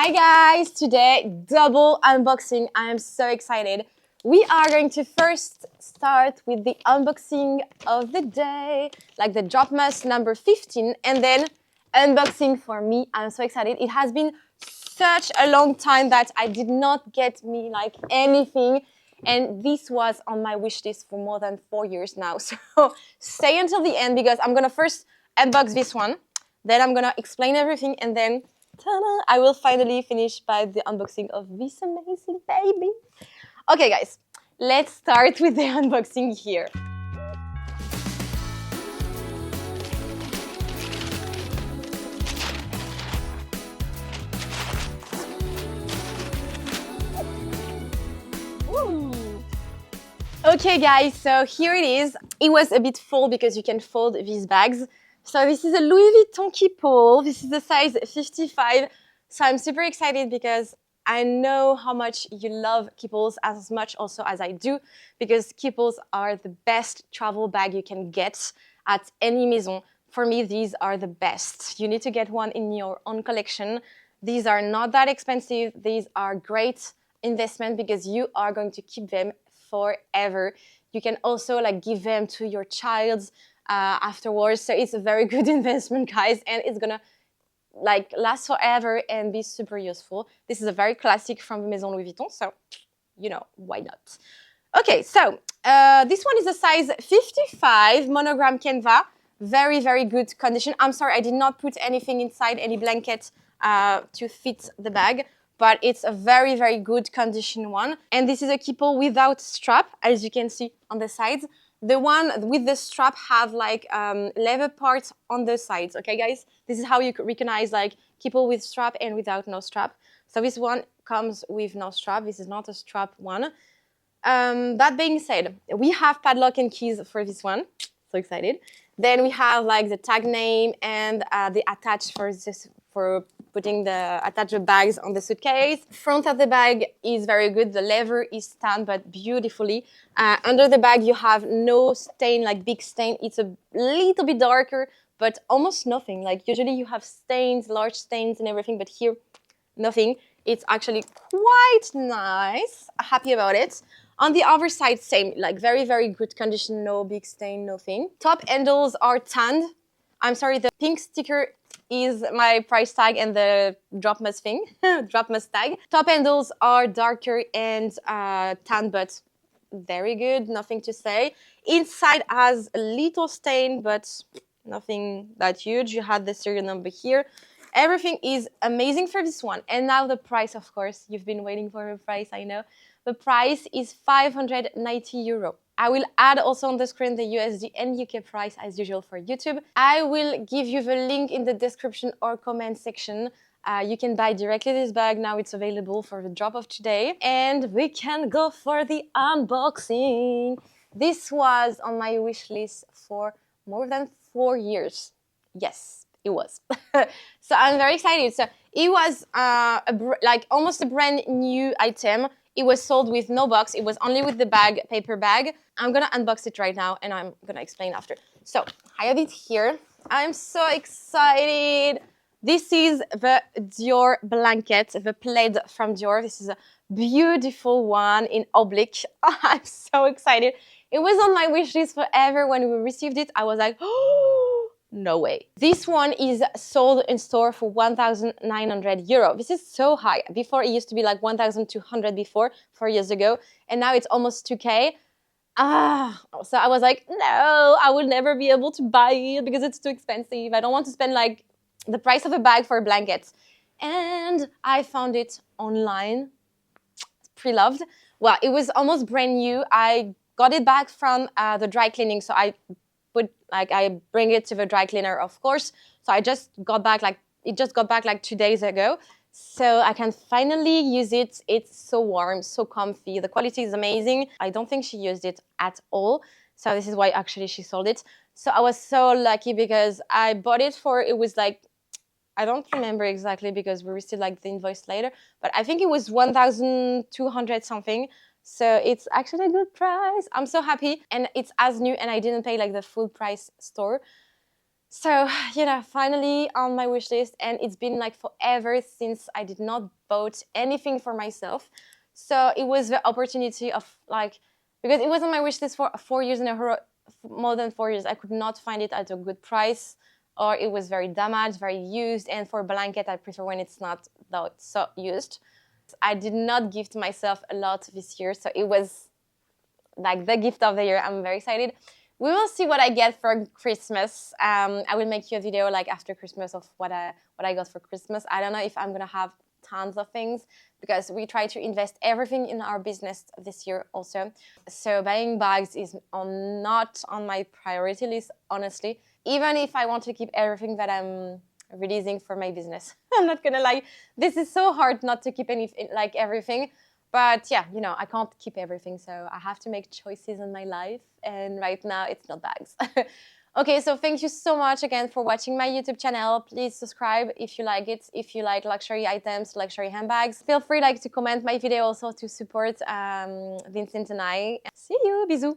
Hi guys, today double unboxing. I am so excited. We are going to first start with the unboxing of the day, like the Dropmas number 15, and then unboxing for me. I'm so excited. It has been such a long time that I did not get me like anything, and this was on my wish list for more than 4 years now. So stay until the end because I'm gonna first unbox this one, then I'm gonna explain everything, and then ta-da, I will finally finish by the unboxing of this amazing baby. Okay guys, let's start with the unboxing here. Okay guys, so here it is. It was a bit full because you can fold these bags. So this is a Louis Vuitton keypole. This is the size 55. So I'm super excited because I know how much you love keypoles as much also as I do, because keypoles are the best travel bag you can get at any maison. For me, these are the best. You need to get one in your own collection. These are not that expensive. These are great investment because you are going to keep them forever. You can also like give them to your child afterwards. So it's a very good investment, guys, and it's gonna like last forever and be super useful. This is a very classic from Maison Louis Vuitton, so you know, why not? Okay, so this one is a size 55 monogram canvas. Very, very good condition. I'm sorry, I did not put anything inside, any blanket to fit the bag, but it's a very, very good condition one. And this is a keypole without strap, as you can see on the sides. The one with the strap have like leather parts on the sides, okay guys? This is how you recognize like keypole with strap and without no strap. So this one comes with no strap. This is not a strap one. That being said, we have padlock and keys for this one. So excited. Then we have like the tag name and the attach for putting the attached bags on the suitcase. Front of the bag is very good. The leather is stamped, but beautifully. Under the bag, you have no stain, like big stain. It's a little bit darker, but almost nothing. Like usually you have stains, large stains and everything, but here, nothing. It's actually quite nice. Happy about it. On the other side, same, like very, very good condition. No big stain, nothing. Top handles are tanned. I'm sorry, the pink sticker is my price tag and the Dropmas thing, Dropmas tag. Top handles are darker and tan, but very good, nothing to say. Inside has a little stain, but nothing that huge. You had the serial number here. Everything is amazing for this one. And now the price, of course, you've been waiting for a price, I know. The price is 590 euro. I will add also on the screen the USD and UK price as usual for YouTube. I will give you the link in the description or comment section. You can buy directly this bag. Now it's available for the drop of today. And we can go for the unboxing. This was on my wish list for more than 4 years. Yes, it was. So I'm very excited. So it was like almost a brand new item. It was sold with no box. It was only with the bag, paper bag. I'm gonna unbox it right now and I'm gonna explain after. So I have it here. I'm so excited. This is the Dior blanket, the plaid from Dior. This is a beautiful one in oblique. I'm so excited. It was on my wish list forever. When we received it, I was like, oh, no way. This one is sold in store for 1,900 euro. This is so high. Before it used to be like 1,200 before, 4 years ago. And now it's almost 2K. So I was like, no, I will never be able to buy it because it's too expensive. I don't want to spend like the price of a bag for a blanket. And I found it online, pre-loved. Well, it was almost brand new. I got it back from the dry cleaning. So I bring it to the dry cleaner, of course. So I just got back it just got back like 2 days ago. So I can finally use it. It's so warm, so comfy. The quality is amazing. I don't think she used it at all. So this is why actually she sold it. So I was so lucky because I bought it for, it was like, I don't remember exactly because we received like the invoice later, but I think it was 1,200 something. So it's actually a good price. I'm so happy. And it's as new and I didn't pay like the full price store. So, you know, finally on my wish list, and it's been like forever since I did not bought anything for myself. So it was the opportunity of like, because it was on my wish list for 4 years in a row, more than 4 years. I could not find it at a good price, or it was very damaged, very used. And for blanket, I prefer when it's not that so used. I did not gift myself a lot this year, so it was like the gift of the year. I'm very excited. We will see what I get for Christmas. I will make you a video like after Christmas of what I got for Christmas. I don't know if I'm gonna have tons of things because we try to invest everything in our business this year also. So buying bags is not on my priority list, honestly. Even if I want to keep everything that I'm releasing for my business. I'm not gonna lie, this is so hard not to keep like everything. But yeah, you know, I can't keep everything, so I have to make choices in my life. And right now, it's not bags. Okay, so thank you so much again for watching my YouTube channel. Please subscribe if you like it. If you like luxury items, luxury handbags, feel free to comment my video also to support Vincent and I. See you, bisous.